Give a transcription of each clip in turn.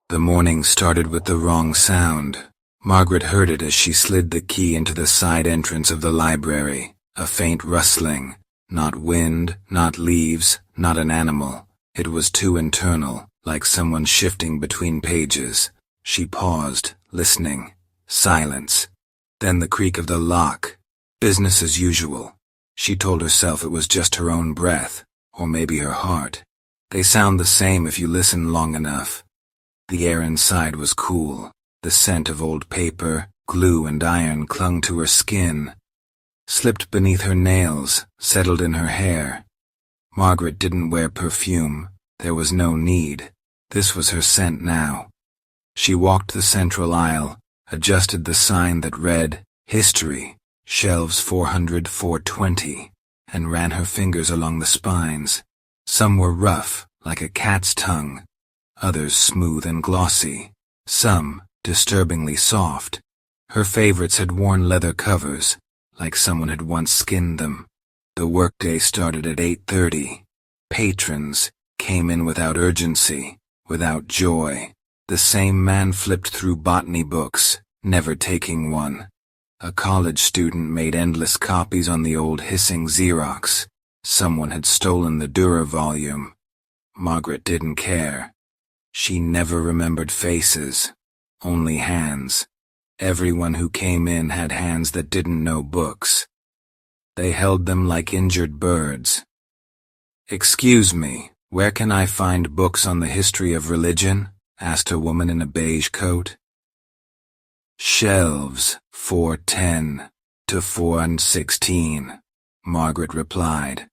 The morning started with the wrong sound. Margaret heard it as she slid the key into the side entrance of the library. A faint rustling. Not wind, not leaves, not an animal. It was too internal, like someone shifting between pages. She paused, listening. Silence. Then the creak of the lock. Business as usual. She told herself it was just her own breath, or maybe her heart. They sound the same if you listen long enough. The air inside was cool. The scent of old paper, glue, and iron clung to her skin, slipped beneath her nails, settled in her hair. Margaret didn't wear perfume. There was no need. This was her scent now. She walked the central aisle, adjusted the sign that read, History, shelves 400-420, and ran her fingers along the spines. Some were rough, like a cat's tongue. Others smooth and glossy. Some disturbingly soft. Her favorites had worn leather covers, like someone had once skinned them. The workday started at 8:30. Patrons came in without urgency, without joy. The same man flipped through botany books, never taking one. A college student made endless copies on the old hissing Xerox. Someone had stolen the Dürer volume. Margaret didn't care. She never remembered faces, only hands. Everyone who came in had hands that didn't know books. They held them like injured birds. "Excuse me, where can I find books on the history of religion?" asked a woman in a beige coat. "Shelves, 410 to 416, Margaret replied.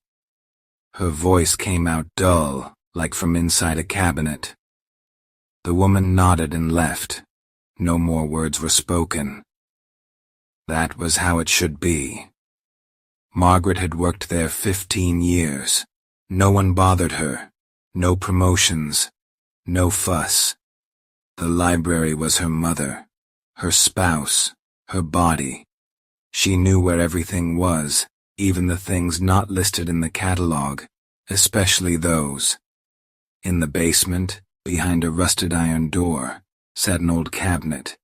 Her voice came out dull, like from inside a cabinet. The woman nodded and left. No more words were spoken. That was how it should be. Margaret had worked there 15 years. No one bothered her. No promotions. No fuss. The library was her mother, her spouse, her body. She knew where everything was, even the things not listed in the catalog, especially those. In the basement, behind a rusted iron door, sat an old cabinet.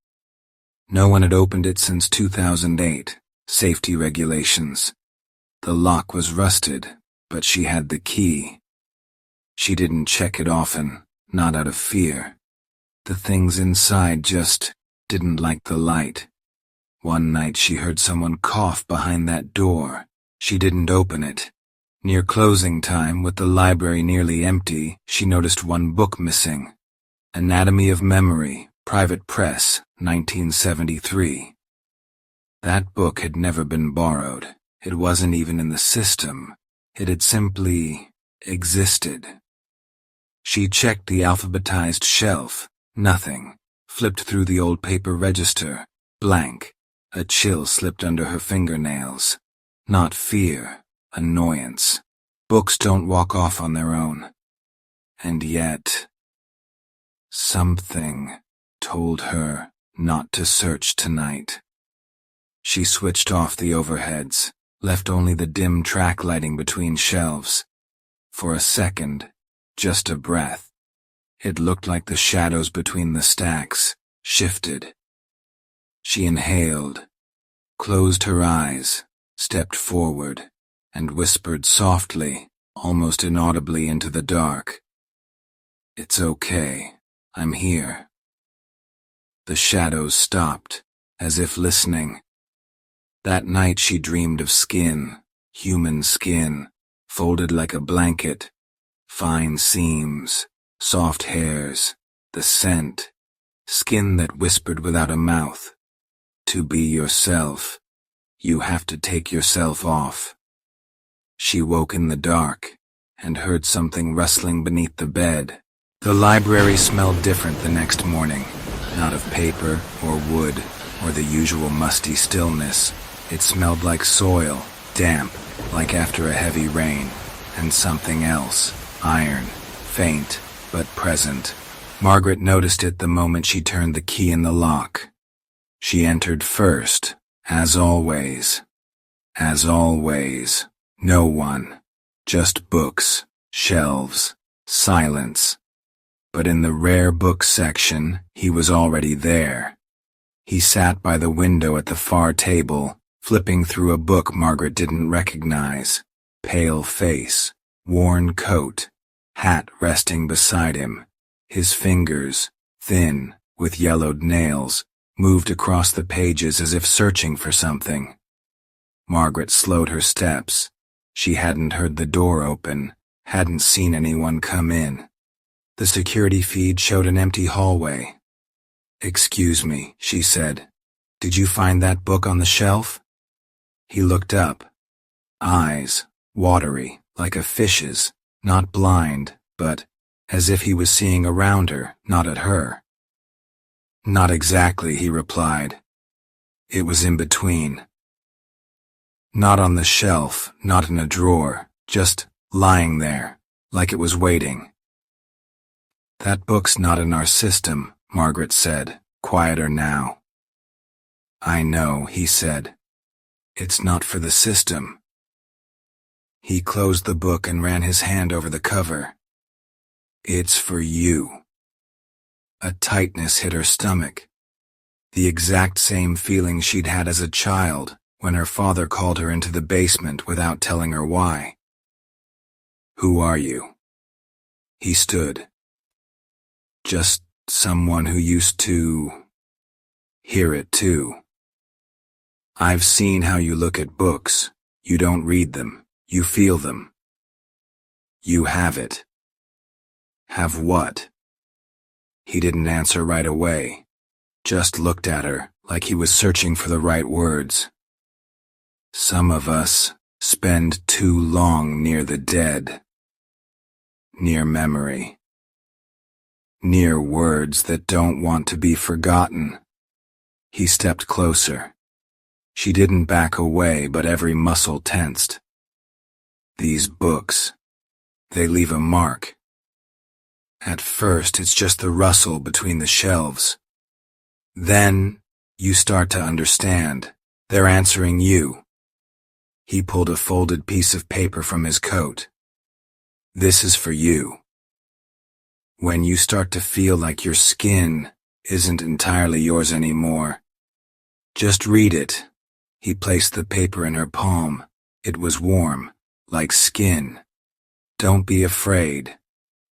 No one had opened it since 2008, safety regulations. The lock was rusted, but she had the key. She didn't check it often, not out of fear. The things inside just didn't like the light. One night she heard someone cough behind that door. She didn't open it. Near closing time, with the library nearly empty, she noticed one book missing. Anatomy of Memory, Private Press, 1973. That book had never been borrowed. It wasn't even in the system. It had simply existed. She checked the alphabetized shelf. Nothing. Flipped through the old paper register. Blank. A chill slipped under her fingernails. Not fear. Annoyance. Books don't walk off on their own. And yet, something told her not to search tonight. She switched off the overheads, left only the dim track lighting between shelves. For a second, just a breath. It looked like the shadows between the stacks shifted. She inhaled, closed her eyes, stepped forward, and whispered softly, almost inaudibly into the dark. "It's okay. I'm here." The shadows stopped, as if listening. That night she dreamed of skin, human skin, folded like a blanket, fine seams, soft hairs, the scent, skin that whispered without a mouth. To be yourself, you have to take yourself off. She woke in the dark and heard something rustling beneath the bed. The library smelled different the next morning, not of paper or wood or the usual musty stillness. It smelled like soil, damp, like after a heavy rain, and something else, iron, faint, but present. Margaret noticed it the moment she turned the key in the lock. She entered first, as always. As always, no one. Just books, shelves, silence. but in the rare books section, he was already there. He sat by the window at the far table, flipping through a book Margaret didn't recognize. Pale face, worn coat, hat resting beside him. His fingers, thin, with yellowed nails, moved across the pages as if searching for something. Margaret slowed her steps. She hadn't heard the door open, hadn't seen anyone come in. The security feed showed an empty hallway. "Excuse me," she said. "Did you find that book on the shelf?" He looked up. Eyes, watery, like a fish's, not blind, but as if he was seeing around her, not at her. "Not exactly," he replied. "It was in between. Not on the shelf, not in a drawer, just lying there, like it was waiting." "That book's not in our system," Margaret said, quieter now. "I know," he said. "It's not for the system." He closed the book and ran his hand over the cover. "It's for you." A tightness hit her stomach. The exact same feeling she'd had as a child when her father called her into the basement without telling her why. "Who are you?" He stood. "Just someone who used to hear it too. I've seen how you look at books. You don't read them, you feel them. You have it." "Have what?" He didn't answer right away, just looked at her like he was searching for the right words. "Some of us spend too long near the dead. Near memory. Near words that don't want to be forgotten." He stepped closer. She didn't back away, but every muscle tensed. "These books, they leave a mark. At first, it's just the rustle between the shelves. Then, you start to understand. They're answering you." He pulled a folded piece of paper from his coat. "This is for you. When you start to feel like your skin isn't entirely yours anymore. Just read it." He placed the paper in her palm. It was warm, like skin. "Don't be afraid.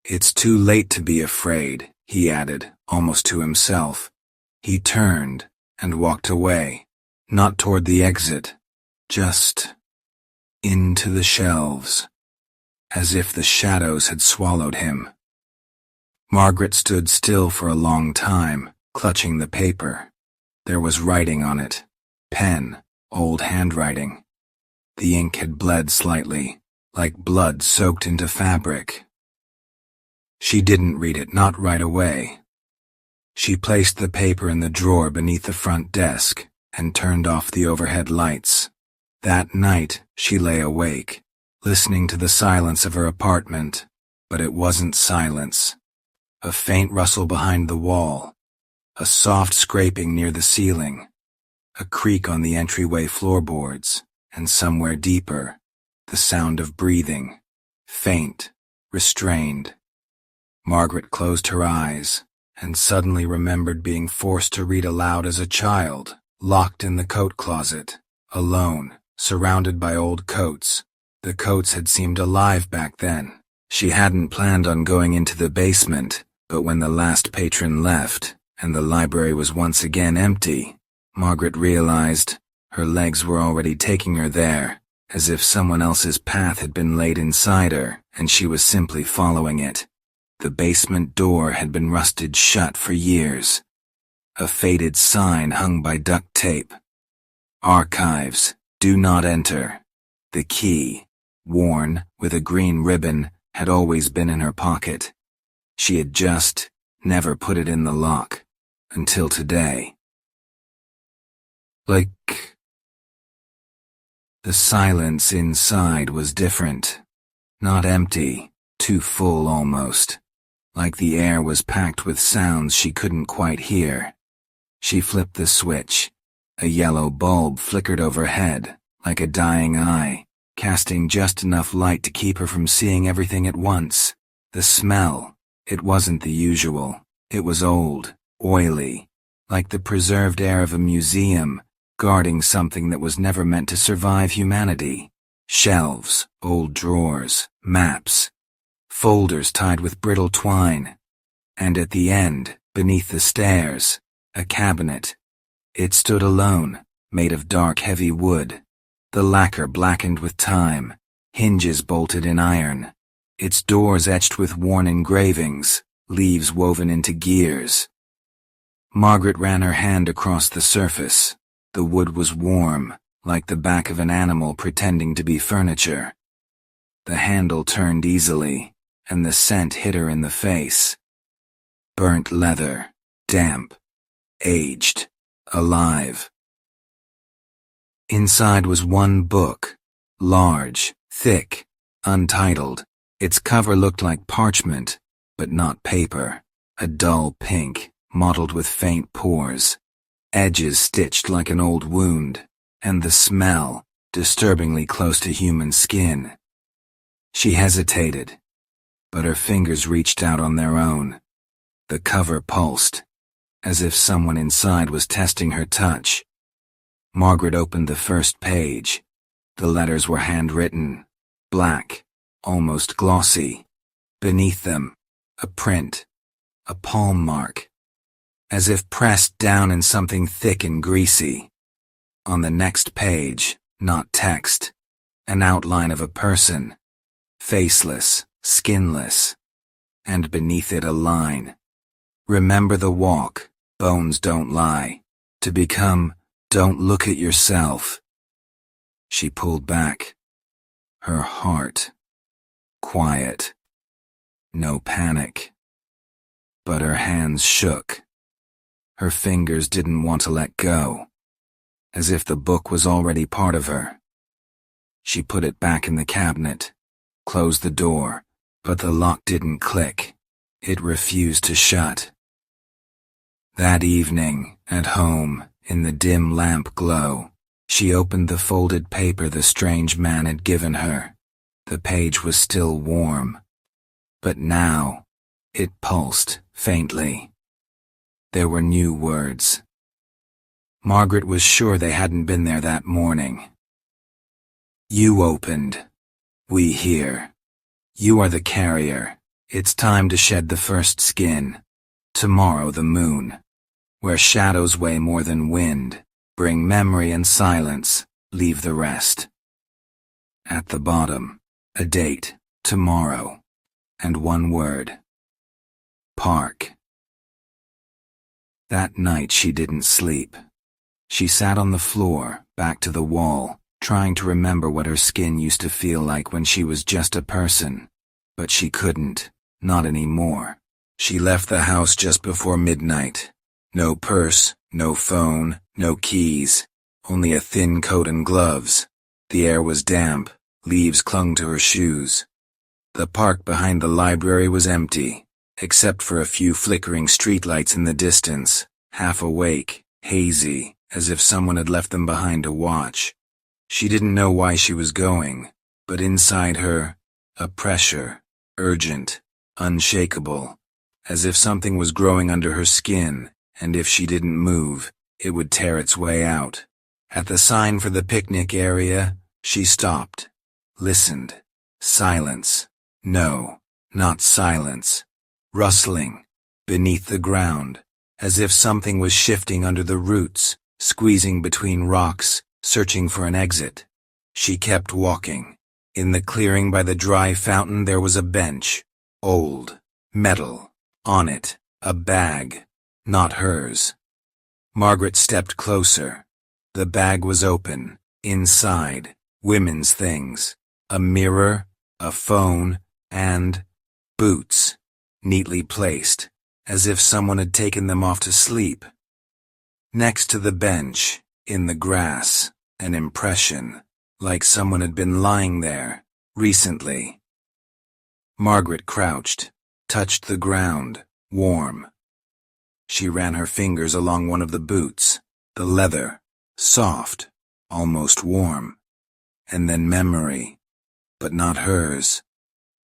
It's too late to be afraid," he added, almost to himself. He turned and walked away, not toward the exit, just into the shelves, as if the shadows had swallowed him. Margaret stood still for a long time, clutching the paper. There was writing on it. Pen, old handwriting. The ink had bled slightly, like blood soaked into fabric. She didn't read it, not right away. She placed the paper in the drawer beneath the front desk and turned off the overhead lights. That night, she lay awake, listening to the silence of her apartment, but it wasn't silence. A faint rustle behind the wall, a soft scraping near the ceiling, a creak on the entryway floorboards, and somewhere deeper, the sound of breathing, faint, restrained. Margaret closed her eyes and suddenly remembered being forced to read aloud as a child, locked in the coat closet, alone, surrounded by old coats. The coats had seemed alive back then. She hadn't planned on going into the basement, but when the last patron left, and the library was once again empty, Margaret realized her legs were already taking her there, as if someone else's path had been laid inside her, and she was simply following it. The basement door had been rusted shut for years. A faded sign hung by duct tape. "Archives, do not enter." The key, worn with a green ribbon, had always been in her pocket. She had just never put it in the lock, until today. The silence inside was different. Not empty, too full almost. Like the air was packed with sounds she couldn't quite hear. She flipped the switch. A yellow bulb flickered overhead, like a dying eye, casting just enough light to keep her from seeing everything at once. The smell, It wasn't the usual. It was old, oily, like the preserved air of a museum, guarding something that was never meant to survive humanity. Shelves, old drawers, maps, folders tied with brittle twine. And at the end, beneath the stairs, a cabinet. It stood alone, made of dark heavy wood, the lacquer blackened with time, hinges bolted in iron, its doors etched with worn engravings, leaves woven into gears. Margaret ran her hand across the surface. The wood was warm, like the back of an animal pretending to be furniture. The handle turned easily, and the scent hit her in the face. Burnt leather, damp, aged, alive. Inside was one book, large, thick, untitled. Its cover looked like parchment, but not paper, a dull pink, mottled with faint pores, edges stitched like an old wound, and the smell, disturbingly close to human skin. She hesitated, but her fingers reached out on their own. The cover pulsed, as if someone inside was testing her touch. Margaret opened the first page. The letters were handwritten, black, almost glossy. Beneath them, a print, a palm mark, as if pressed down in something thick and greasy. On the next page, not text, an outline of a person, faceless, skinless, and beneath it a line. Remember the walk, bones don't lie. To become, don't look at yourself. She pulled back. Her heart. Quiet. No panic. But her hands shook. Her fingers didn't want to let go, as if the book was already part of her. She put it back in the cabinet, closed the door, but the lock didn't click. It refused to shut. That evening, at home, in the dim lamp glow, she opened the folded paper the strange man had given her. The page was still warm, but now, it pulsed, faintly. There were new words. Margaret was sure they hadn't been there that morning. You opened. We hear. You are the carrier. It's time to shed the first skin. Tomorrow the moon. Where shadows weigh more than wind. Bring memory and silence. Leave the rest. At the bottom, a date. Tomorrow. And one word. Park. That night she didn't sleep. She sat on the floor, back to the wall, trying to remember what her skin used to feel like when she was just a person. But she couldn't, not anymore. She left the house just before midnight. No purse, no phone, no keys, only a thin coat and gloves. The air was damp, leaves clung to her shoes. The park behind the library was empty, except for a few flickering streetlights in the distance, half awake, hazy, as if someone had left them behind to watch. She didn't know why she was going, but inside her, a pressure, urgent, unshakable, as if something was growing under her skin, and if she didn't move, it would tear its way out. At the sign for the picnic area, she stopped, listened. Silence. No, not silence. Rustling, beneath the ground, as if something was shifting under the roots, squeezing between rocks, searching for an exit. She kept walking. In the clearing by the dry fountain there was a bench, old, metal. On it, a bag, not hers. Margaret stepped closer. The bag was open. Inside, women's things. A mirror, a phone, and boots, neatly placed, as if someone had taken them off to sleep. Next to the bench, in the grass, an impression, like someone had been lying there, recently. Margaret crouched, touched the ground, warm. She ran her fingers along one of the boots, the leather, soft, almost warm. And then memory, but not hers.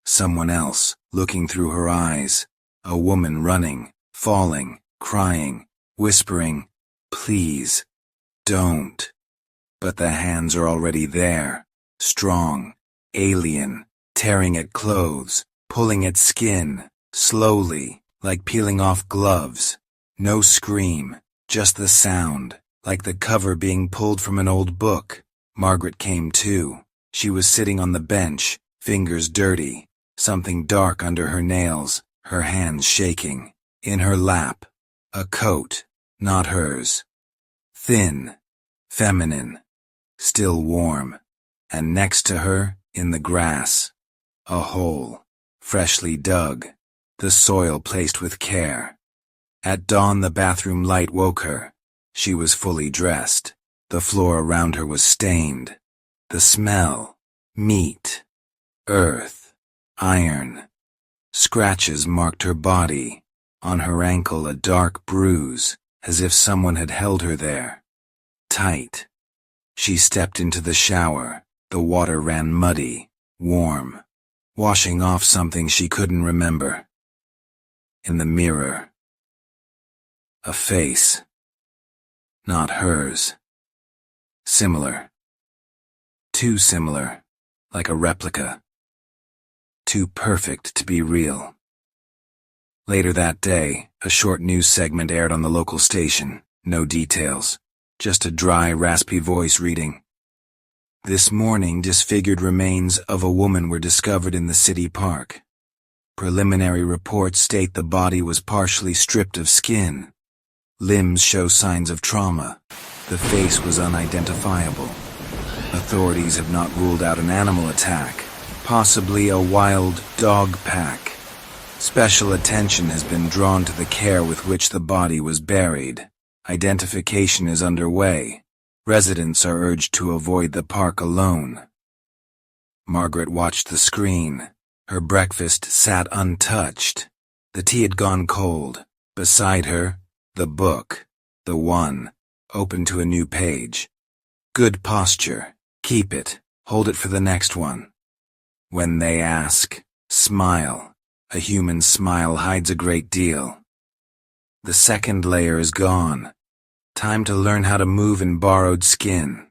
Someone else, looking through her eyes, A woman running, falling, crying, whispering, "Please, don't." But the hands are already there, strong, alien, tearing at clothes, pulling at skin, slowly, like peeling off gloves. No scream, just the sound, like the cover being pulled from an old book. Margaret came to. She was sitting on the bench, fingers dirty, something dark under her nails, her hands shaking. In her lap, a coat, not hers. Thin, feminine, still warm. And next to her, in the grass, a hole, freshly dug, the soil placed with care. At dawn the bathroom light woke her. She was fully dressed. The floor around her was stained. The smell, meat, earth, iron. Scratches marked her body. On her ankle a dark bruise, as if someone had held her there. Tight. She stepped into the shower. The water ran muddy, warm, washing off something she couldn't remember. In the mirror, a face. Not hers. Similar. Too similar, like a replica. Too perfect to be real. Later that day, a short news segment aired on the local station. No details. Just a dry, raspy voice reading. This morning, disfigured remains of a woman were discovered in the city park. Preliminary reports state the body was partially stripped of skin. Limbs show signs of trauma. The face was unidentifiable. Authorities have not ruled out an animal attack, possibly a wild dog pack. Special attention has been drawn to the care with which the body was buried. Identification is underway. Residents are urged to avoid the park alone. Margaret watched the screen. Her breakfast sat untouched. The tea had gone cold. Beside her, the book, the one, open to a new page. Good posture. Keep it. Hold it for the next one. When they ask, smile. A human smile hides a great deal. The second layer is gone. Time to learn how to move in borrowed skin.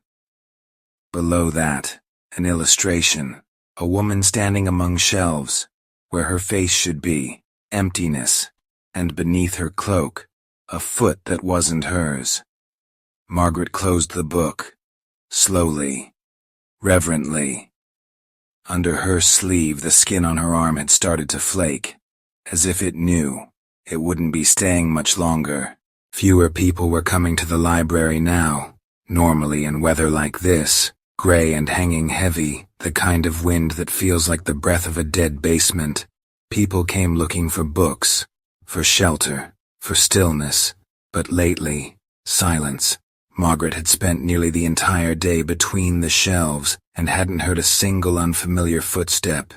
Below that, an illustration. A woman standing among shelves, where her face should be, emptiness, and beneath her cloak, a foot that wasn't hers. Margaret closed the book, slowly, reverently. Under her sleeve, the skin on her arm had started to flake, as if it knew it wouldn't be staying much longer. Fewer people were coming to the library now. Normally in weather like this, gray and hanging heavy, the kind of wind that feels like the breath of a dead basement, people came looking for books, for shelter, for stillness. But lately, silence. Margaret had spent nearly the entire day between the shelves and hadn't heard a single unfamiliar footstep.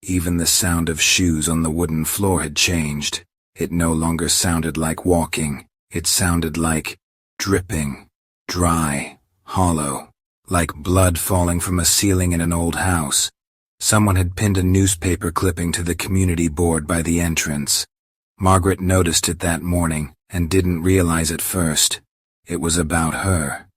Even the sound of shoes on the wooden floor had changed. It no longer sounded like walking. It sounded like dripping, dry, hollow, like blood falling from a ceiling in an old house. Someone had pinned a newspaper clipping to the community board by the entrance. Margaret noticed it that morning and didn't realize at first. It was about her.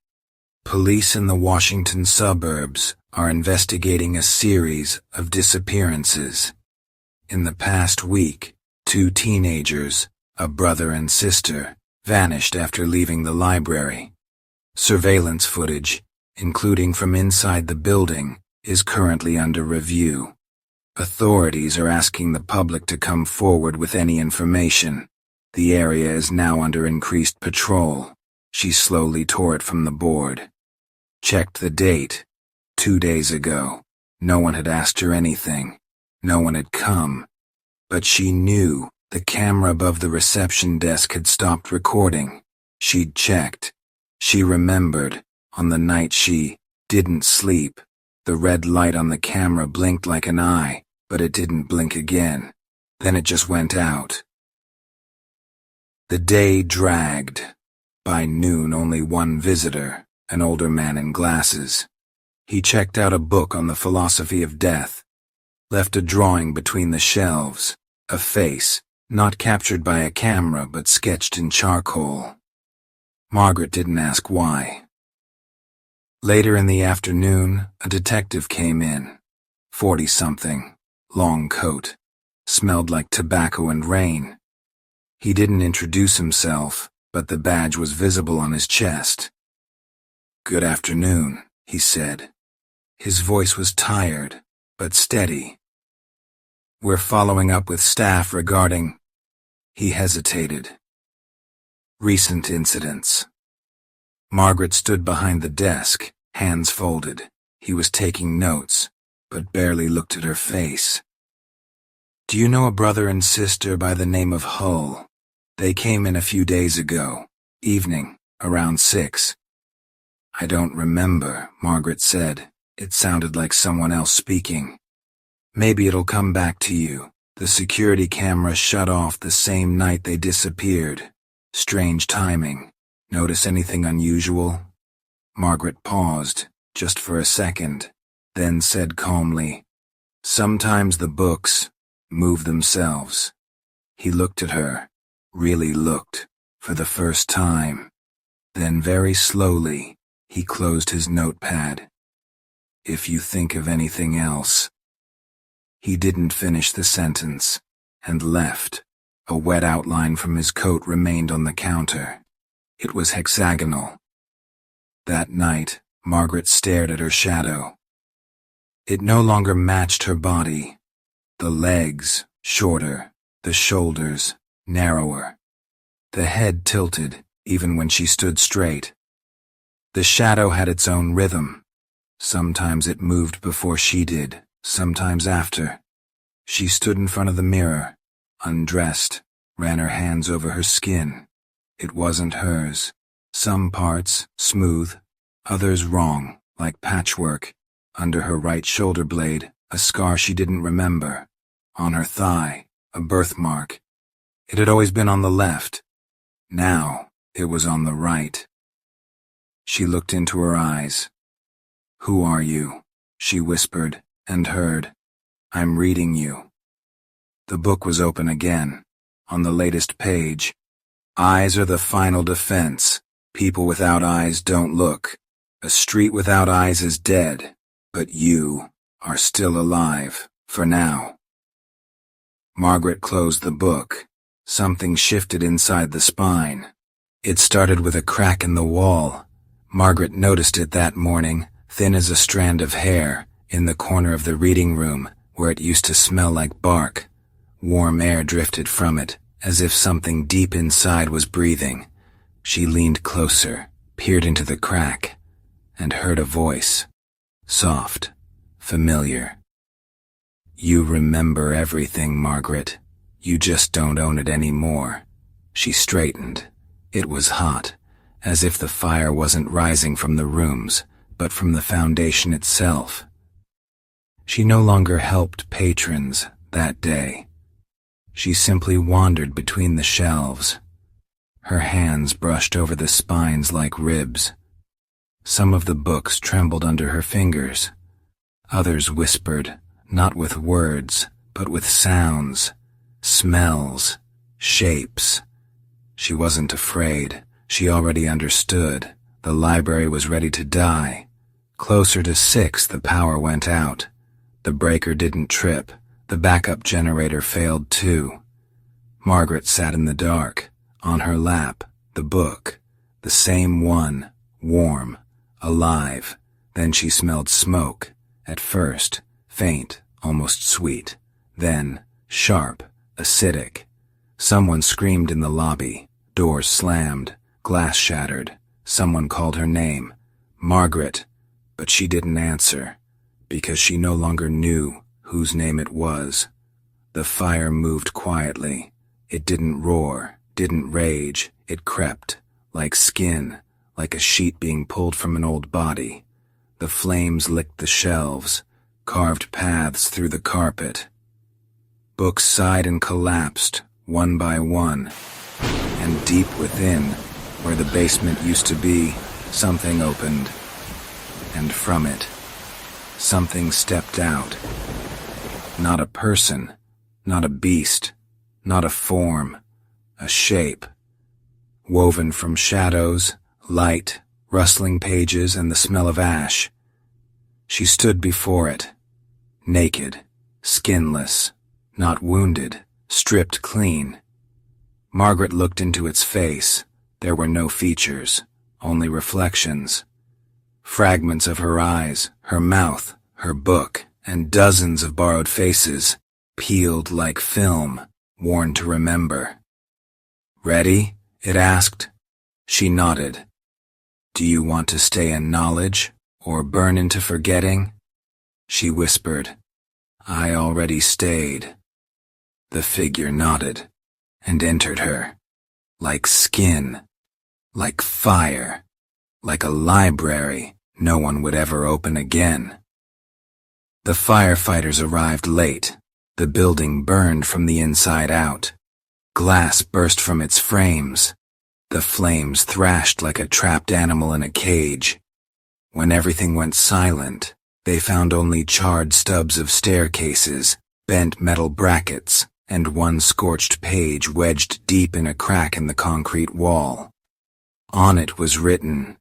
Police in the Washington suburbs are investigating a series of disappearances. In the past week, 2 teenagers, a brother and sister, vanished after leaving the library. Surveillance footage, including from inside the building, is currently under review. Authorities are asking the public to come forward with any information. The area is now under increased patrol. She slowly tore it from the board. Checked the date. 2 days ago. No one had asked her anything. No one had come. But she knew the camera above the reception desk had stopped recording. She'd checked. She remembered, on the night she didn't sleep, the red light on the camera blinked like an eye, but it didn't blink again. Then it just went out. The day dragged. By noon, only one visitor, an older man in glasses. He checked out a book on the philosophy of death, left a drawing between the shelves, a face, Not captured by a camera, but sketched in charcoal. Margaret didn't ask why. Later in the afternoon, a detective came in. 40-something, long coat, smelled like tobacco and rain. He didn't introduce himself, but the badge was visible on his chest. "Good afternoon," he said. His voice was tired, but steady. "We're following up with staff regarding—" He hesitated. "Recent incidents." Margaret stood behind the desk, hands folded. He was taking notes, but barely looked at her face. "Do you know a brother and sister by the name of Hull? They came in a few days ago, evening, around 6. "I don't remember," Margaret said. It sounded like someone else speaking. "Maybe it'll come back to you. The security camera shut off the same night they disappeared. Strange timing. Notice anything unusual?" Margaret paused, just for a second, then said calmly, "Sometimes the books move themselves." He looked at her, really looked, for the first time. Then very slowly, he closed his notepad. "If you think of anything else." He didn't finish the sentence, and left. A wet outline from his coat remained on the counter. It was hexagonal. That night, Margaret stared at her shadow. It no longer matched her body. The legs, shorter, the shoulders, narrower. The head tilted, even when she stood straight. The shadow had its own rhythm. Sometimes it moved before she did, sometimes after. She stood in front of the mirror, undressed, ran her hands over her skin. It wasn't hers. Some parts, smooth, others wrong, like patchwork. Under her right shoulder blade, a scar she didn't remember. On her thigh, a birthmark. It had always been on the left. Now, it was on the right. She looked into her eyes. "Who are you?" she whispered, and heard. "I'm reading you." The book was open again. On the latest page, "Eyes are the final defense. People without eyes don't look. A street without eyes is dead, but you are still alive, for now." Margaret closed the book. Something shifted inside the spine. It started with a crack in the wall. Margaret noticed it that morning, thin as a strand of hair, in the corner of the reading room, where it used to smell like bark. Warm air drifted from it, as if something deep inside was breathing. She leaned closer, peered into the crack, and heard a voice. Soft, familiar. "You remember everything, Margaret. You just don't own it anymore." She straightened. It was hot, as if the fire wasn't rising from the rooms, but from the foundation itself. She no longer helped patrons that day. She simply wandered between the shelves. Her hands brushed over the spines like ribs. Some of the books trembled under her fingers. Others whispered, not with words, but with sounds, smells, shapes. She wasn't afraid. She already understood. The library was ready to die. Closer to 6, the power went out. The breaker didn't trip. The backup generator failed too. Margaret sat in the dark. On her lap, the book. The same one, warm, alive. Then she smelled smoke. At first, faint, almost sweet. Then, sharp, acidic. Someone screamed in the lobby. Doors slammed. Glass shattered. Someone called her name. Margaret. But she didn't answer, because she no longer knew whose name it was. The fire moved quietly. It didn't roar, didn't rage. It crept, like skin, like a sheet being pulled from an old body. The flames licked the shelves, carved paths through the carpet. Books sighed and collapsed, one by one. And deep within, where the basement used to be, something opened. And from it, something stepped out. Not a person, not a beast, not a form, a shape. Woven from shadows, light, rustling pages, and the smell of ash. She stood before it, naked, skinless, not wounded, stripped clean. Margaret looked into its face. There were no features, only reflections. Fragments of her eyes, her mouth, her book, and dozens of borrowed faces, peeled like film, worn to remember. "Ready?" it asked. She nodded. "Do you want to stay in knowledge, or burn into forgetting?" She whispered. "I already stayed." The figure nodded, and entered her, like skin, like fire, like a library no one would ever open again. The firefighters arrived late. The building burned from the inside out. Glass burst from its frames. The flames thrashed like a trapped animal in a cage. When everything went silent, they found only charred stubs of staircases, bent metal brackets, and one scorched page wedged deep in a crack in the concrete wall. On it was written,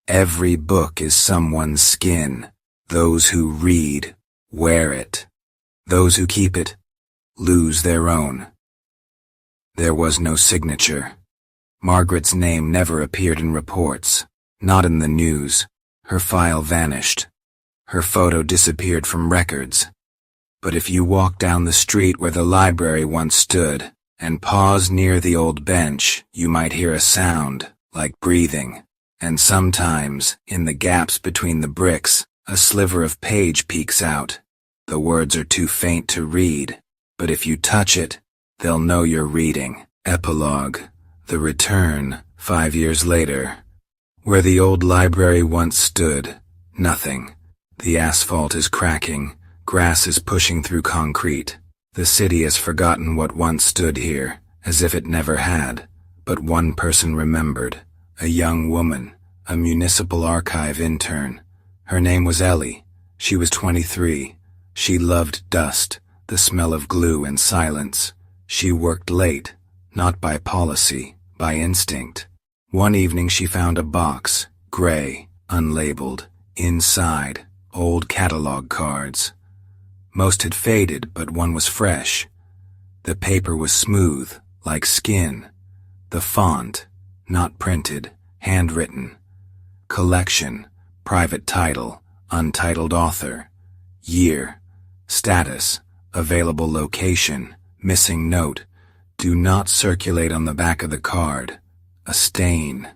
"Every book is someone's skin. Those who read, wear it. Those who keep it, lose their own." There was no signature. Margaret's name never appeared in reports, not in the news. Her file vanished. Her photo disappeared from records. But if you walked down the street where the library once stood and paused near the old bench, you might hear a sound, like breathing. And sometimes, in the gaps between the bricks, a sliver of page peeks out. The words are too faint to read, but if you touch it, they'll know you're reading. Epilogue. The Return, 5 years later. Where the old library once stood, nothing. The asphalt is cracking, grass is pushing through concrete. The city has forgotten what once stood here, as if it never had. But one person remembered, a young woman, a municipal archive intern. Her name was Ellie. She was 23. She loved dust, the smell of glue and silence. She worked late, not by policy, by instinct. One evening she found a box, gray, unlabeled, inside, old catalog cards. Most had faded, but one was fresh. The paper was smooth, like skin. The font, not printed, handwritten. Collection, private title, untitled author. Year, status, available location, missing note. Do not circulate on the back of the card. A stain.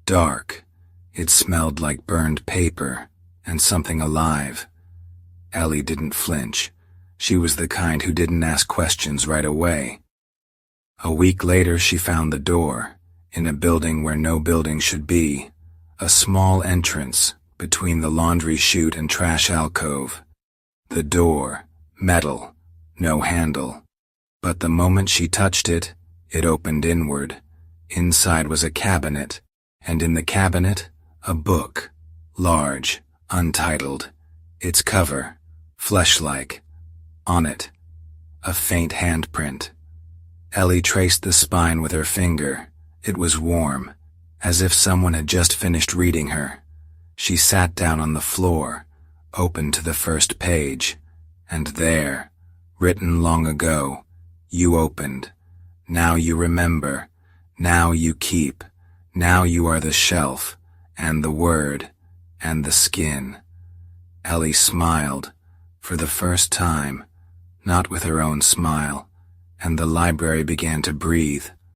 Dark. It smelled like burned paper, and something alive. Ellie didn't flinch. She was the kind who didn't ask questions right away. A week later she found the door, in a building where no building should be. A small entrance, between the laundry chute and trash alcove. The door, metal, no handle. But the moment she touched it, it opened inward. Inside was a cabinet, and in the cabinet, a book, large, untitled. Its cover, flesh-like. On it, a faint handprint. Ellie traced the spine with her finger. It was warm, as if someone had just finished reading her. She sat down on the floor, opened to the first page, and there, written long ago, you opened. Now you remember. Now you keep. Now you are the shelf, and the word, and the skin. Ellie smiled, for the first time, not with her own smile, and the library began to breathe.